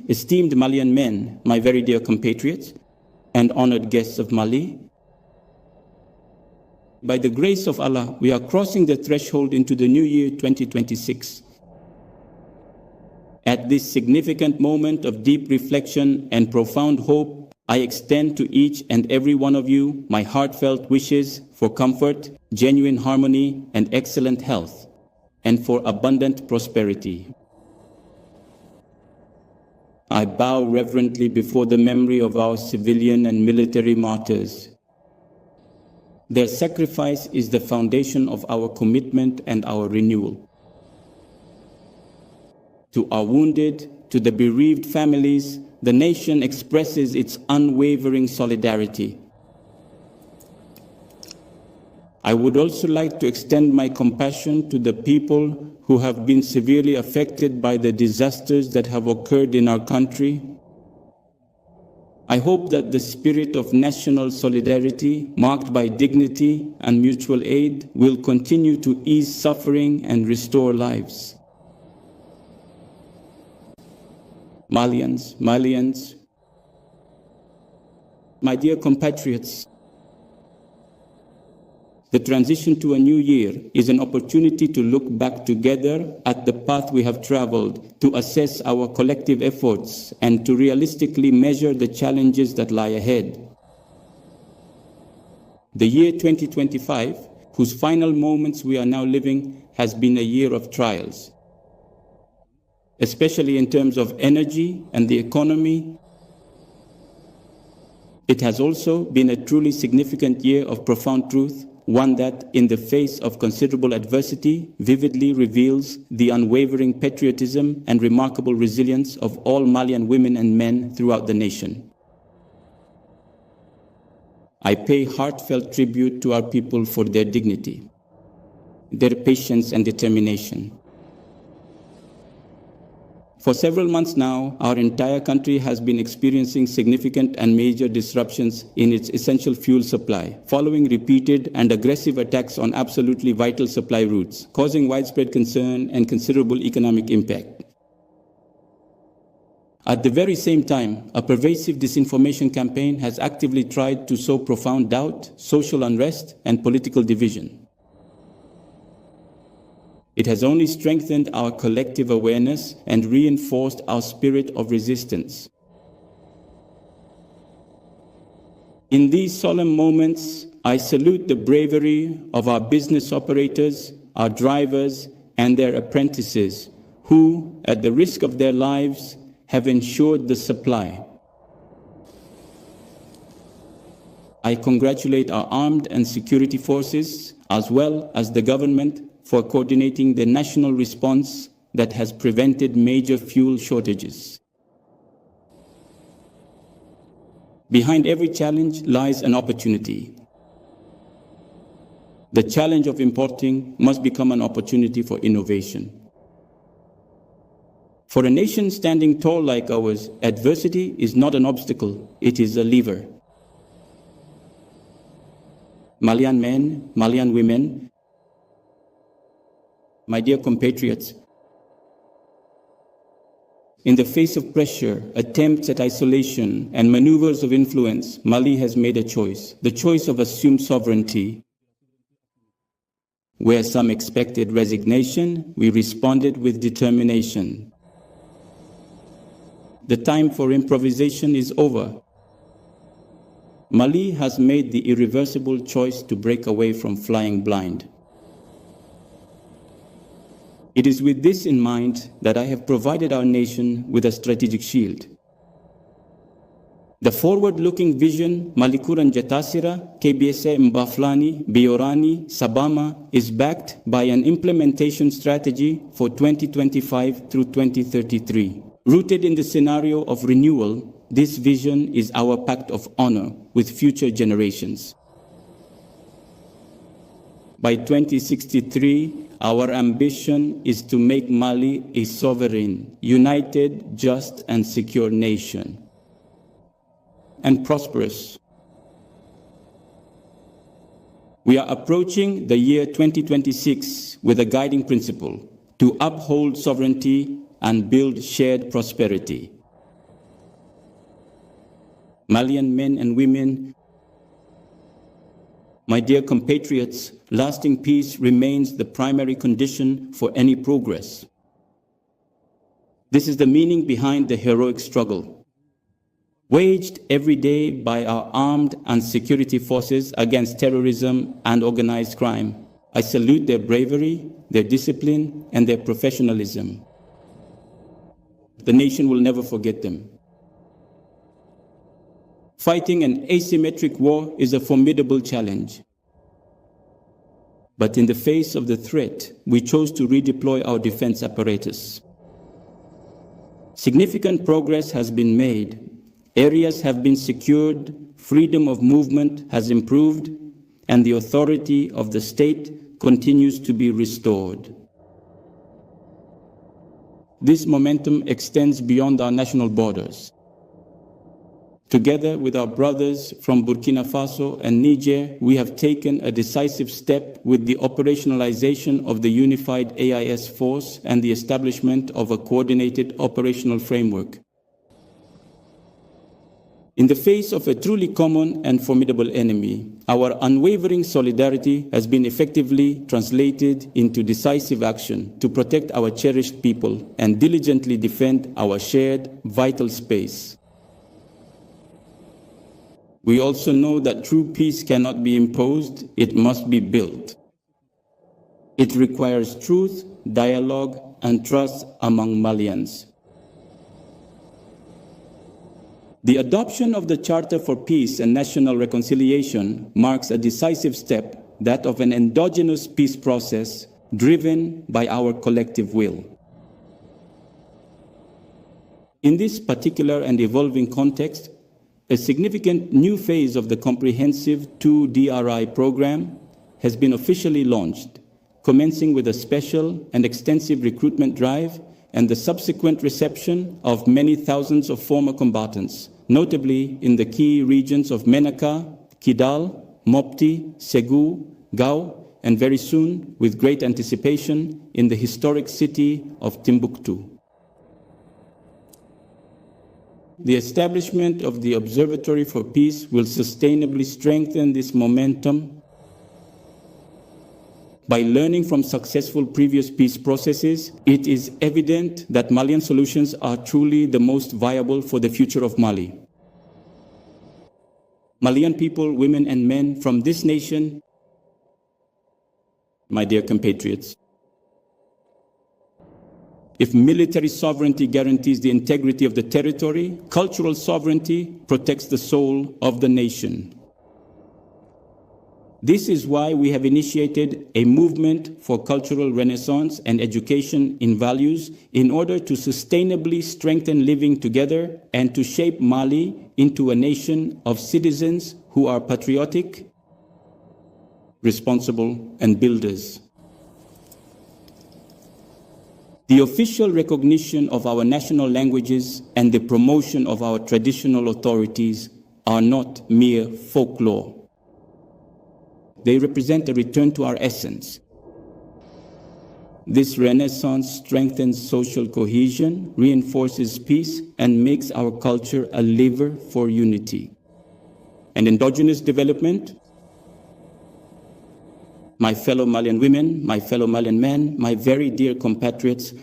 esteemed Malian men, my very dear compatriots, and honored guests of Mali, by the grace of Allah, we are crossing the threshold into the new year 2026. At this significant moment of deep reflection and profound hope, I extend to each and every one of you my heartfelt wishes for comfort, genuine harmony, and excellent health, and for abundant prosperity. I bow reverently before the memory of our civilian and military martyrs. Their sacrifice is the foundation of our commitment and our renewal. To our wounded, to the bereaved families, the nation expresses its unwavering solidarity. I would also like to extend my compassion to the people who have been severely affected by the disasters that have occurred in our country. I hope that the spirit of national solidarity, marked by dignity and mutual aid, will continue to ease suffering and restore lives. Malians, my dear compatriots, the transition to a new year is an opportunity to look back together at the path we have traveled, to assess our collective efforts, and to realistically measure the challenges that lie ahead. The year 2025, whose final moments we are now living, has been a year of trials, especially in terms of energy and the economy. It has also been a truly significant year of profound truth, one that, in the face of considerable adversity, vividly reveals the unwavering patriotism and remarkable resilience of all Malian women and men throughout the nation. I pay heartfelt tribute to our people for their dignity, their patience and determination. For several months now, our entire country has been experiencing significant and major disruptions in its essential fuel supply, following repeated and aggressive attacks on absolutely vital supply routes, causing widespread concern and considerable economic impact. At the very same time, a pervasive disinformation campaign has actively tried to sow profound doubt, social unrest, and political division. It has only strengthened our collective awareness and reinforced our spirit of resistance. In these solemn moments, I salute the bravery of our business operators, our drivers, and their apprentices, who, at the risk of their lives, have ensured the supply. I congratulate our armed and security forces, as well as the government, for coordinating the national response that has prevented major fuel shortages. Behind every challenge lies an opportunity. The challenge of importing must become an opportunity for innovation. For a nation standing tall like ours, adversity is not an obstacle, it is a lever. Malian men, Malian women, my dear compatriots, in the face of pressure, attempts at isolation, and maneuvers of influence, Mali has made a choice, the choice of assumed sovereignty. Where some expected resignation, we responded with determination. The time for improvisation is over. Mali has made the irreversible choice to break away from flying blind. It is with this in mind that I have provided our nation with a strategic shield. The forward-looking vision, Malikuran Jatasira, KBSA Mbaflani, Biorani, Sabama, is backed by an implementation strategy for 2025 through 2033. Rooted in the scenario of renewal, this vision is our pact of honor with future generations. By 2063, our ambition is to make Mali a sovereign, united, just, and secure nation, and prosperous. We are approaching the year 2026 with a guiding principle: to uphold sovereignty and build shared prosperity. Malian men and women, my dear compatriots, lasting peace remains the primary condition for any progress. This is the meaning behind the heroic struggle, waged every day by our armed and security forces against terrorism and organized crime. I salute their bravery, their discipline, and their professionalism. The nation will never forget them. Fighting an asymmetric war is a formidable challenge. But in the face of the threat, we chose to redeploy our defense apparatus. Significant progress has been made. Areas have been secured, freedom of movement has improved, and the authority of the state continues to be restored. This momentum extends beyond our national borders. Together with our brothers from Burkina Faso and Niger, we have taken a decisive step with the operationalization of the unified AIS force and the establishment of a coordinated operational framework. In the face of a truly common and formidable enemy, our unwavering solidarity has been effectively translated into decisive action to protect our cherished people and diligently defend our shared vital space. We also know that true peace cannot be imposed, it must be built. It requires truth, dialogue, and trust among Malians. The adoption of the Charter for Peace and National Reconciliation marks a decisive step, that of an endogenous peace process driven by our collective will. In this particular and evolving context, a significant new phase of the comprehensive 2DRI program has been officially launched, commencing with a special and extensive recruitment drive and the subsequent reception of many thousands of former combatants, notably in the key regions of Menaka, Kidal, Mopti, Ségou, Gao, and very soon, with great anticipation, in the historic city of Timbuktu. The establishment of the Observatory for Peace will sustainably strengthen this momentum. By learning from successful previous peace processes, it is evident that Malian solutions are truly the most viable for the future of Mali. Malian people, women and men from this nation, my dear compatriots, if military sovereignty guarantees the integrity of the territory, cultural sovereignty protects the soul of the nation. This is why we have initiated a movement for cultural renaissance and education in values in order to sustainably strengthen living together and to shape Mali into a nation of citizens who are patriotic, responsible, and builders. The official recognition of our national languages and the promotion of our traditional authorities are not mere folklore. They represent a return to our essence. This renaissance strengthens social cohesion, reinforces peace, and makes our culture a lever for unity. And endogenous development, my fellow Malian women, my fellow Malian men, my very dear compatriots,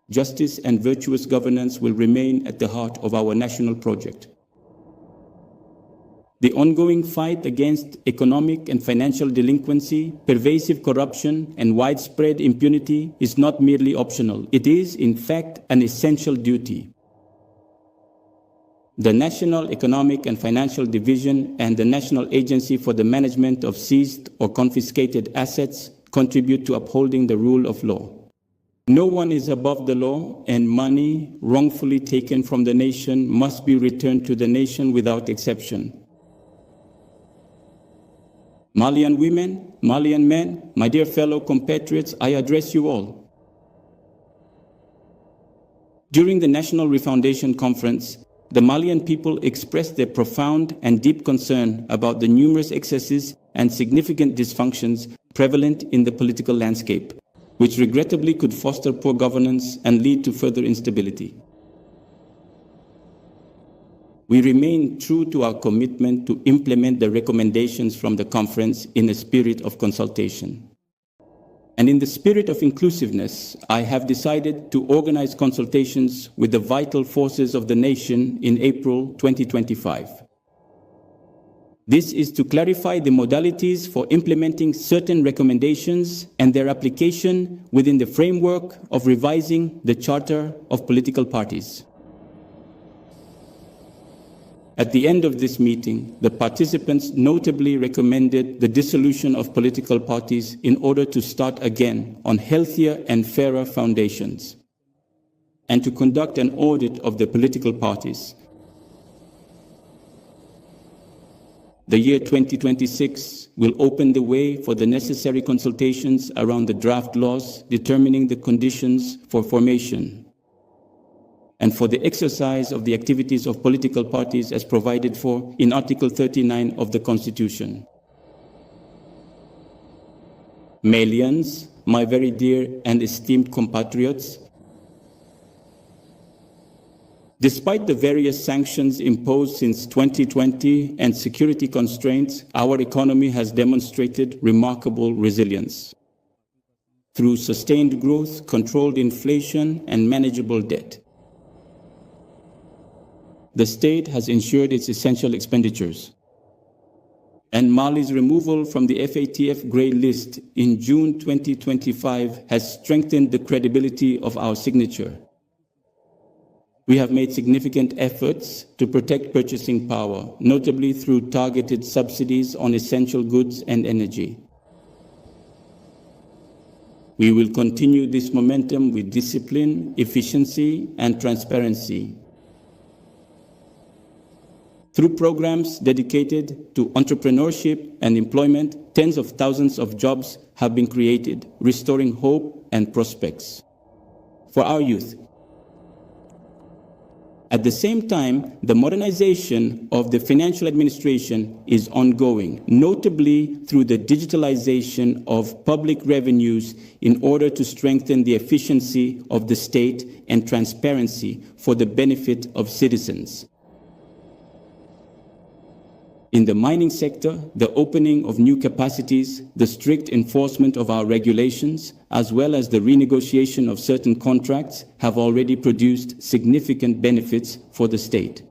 justice and virtuous governance will remain at the heart of our national project. The ongoing fight against economic and financial delinquency, pervasive corruption, and widespread impunity is not merely optional. It is, in fact, an essential duty. The National Economic and Financial Division and the National Agency for the Management of Seized or Confiscated Assets contribute to upholding the rule of law. No one is above the law, and money wrongfully taken from the nation must be returned to the nation without exception. Malian women, Malian men, my dear fellow compatriots, I address you all. During the National Refoundation Conference, the Malian people expressed their profound and deep concern about the numerous excesses and significant dysfunctions prevalent in the political landscape, which regrettably could foster poor governance and lead to further instability. We remain true to our commitment to implement the recommendations from the conference in a spirit of consultation. And in the spirit of inclusiveness, I have decided to organize consultations with the vital forces of the nation in April 2025. This is to clarify the modalities for implementing certain recommendations and their application within the framework of revising the Charter of Political Parties. At the end of this meeting, the participants notably recommended the dissolution of political parties in order to start again on healthier and fairer foundations, and to conduct an audit of the political parties. The year 2026 will open the way for the necessary consultations around the draft laws determining the conditions for formation, and for the exercise of the activities of political parties as provided for in Article 39 of the Constitution. Malians, my very dear and esteemed compatriots, despite the various sanctions imposed since 2020 and security constraints, our economy has demonstrated remarkable resilience. Through sustained growth, controlled inflation, and manageable debt, the state has ensured its essential expenditures. And Mali's removal from the FATF grey list in June 2025 has strengthened the credibility of our signature. We have made significant efforts to protect purchasing power, notably through targeted subsidies on essential goods and energy. We will continue this momentum with discipline, efficiency, and transparency. Through programs dedicated to entrepreneurship and employment, tens of thousands of jobs have been created, restoring hope and prospects for our youth. At the same time, the modernization of the financial administration is ongoing, notably through the digitalization of public revenues in order to strengthen the efficiency of the state and transparency for the benefit of citizens. In the mining sector, the opening of new capacities, the strict enforcement of our regulations, as well as the renegotiation of certain contracts have already produced significant benefits for the state.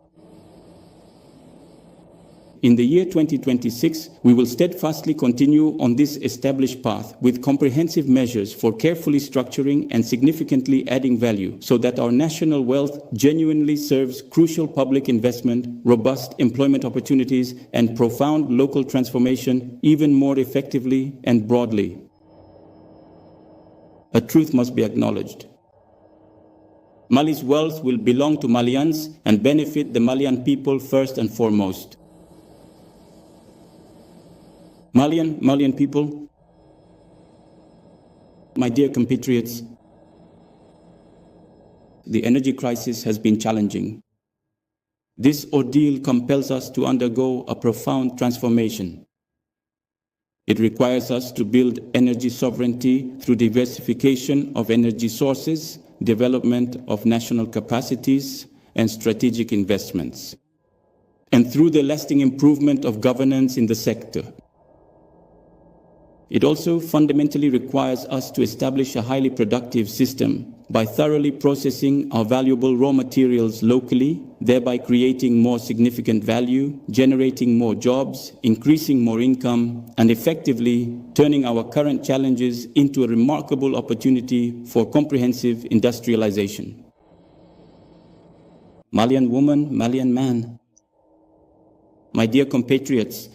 In the year 2026, we will steadfastly continue on this established path with comprehensive measures for carefully structuring and significantly adding value so that our national wealth genuinely serves crucial public investment, robust employment opportunities, and profound local transformation even more effectively and broadly. A truth must be acknowledged. Mali's wealth will belong to Malians and benefit the Malian people first and foremost. Malian people, my dear compatriots, the energy crisis has been challenging. This ordeal compels us to undergo a profound transformation. It requires us to build energy sovereignty through diversification of energy sources, development of national capacities, and strategic investments, and through the lasting improvement of governance in the sector. It also fundamentally requires us to establish a highly productive system by thoroughly processing our valuable raw materials locally, thereby creating more significant value, generating more jobs, increasing more income, and effectively turning our current challenges into a remarkable opportunity for comprehensive industrialization. Malian woman, Malian man, my dear compatriots,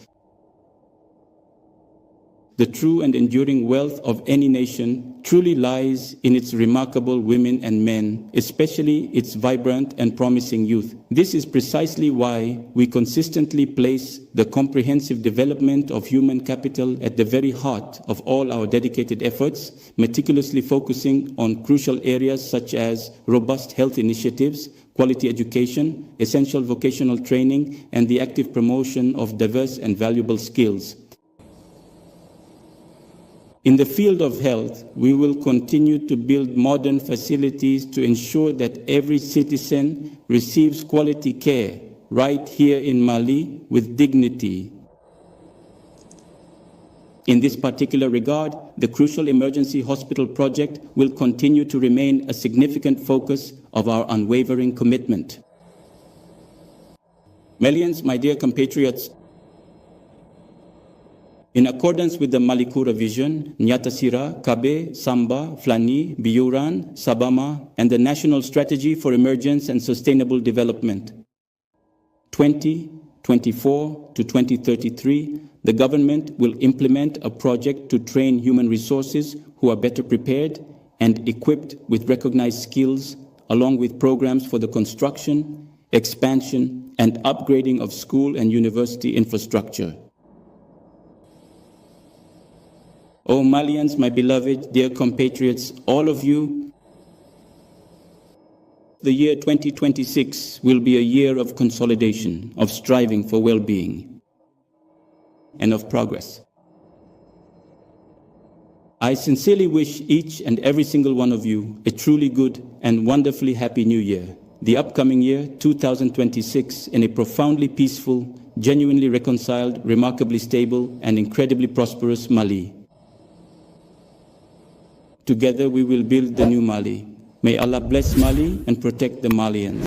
the true and enduring wealth of any nation truly lies in its remarkable women and men, especially its vibrant and promising youth. This is precisely why we consistently place the comprehensive development of human capital at the very heart of all our dedicated efforts, meticulously focusing on crucial areas such as robust health initiatives, quality education, essential vocational training, and the active promotion of diverse and valuable skills. In the field of health, we will continue to build modern facilities to ensure that every citizen receives quality care right here in Mali with dignity. In this particular regard, the crucial emergency hospital project will continue to remain a significant focus of our unwavering commitment. Malians, my dear compatriots, in accordance with the Malikura vision, Nyatasira, Kabe, Samba, Flani, Biuran, Sabama, and the National Strategy for Emergence and Sustainable Development, 2024 to 2033, the government will implement a project to train human resources who are better prepared and equipped with recognized skills, along with programs for the construction, expansion, and upgrading of school and university infrastructure. Oh, Malians, my beloved, dear compatriots, all of you, the year 2026 will be a year of consolidation, of striving for well-being, and of progress. I sincerely wish each and every single one of you a truly good and wonderfully happy new year, the upcoming year, 2026, in a profoundly peaceful, genuinely reconciled, remarkably stable, and incredibly prosperous Mali. Together we will build the new Mali. May Allah bless Mali and protect the Malians.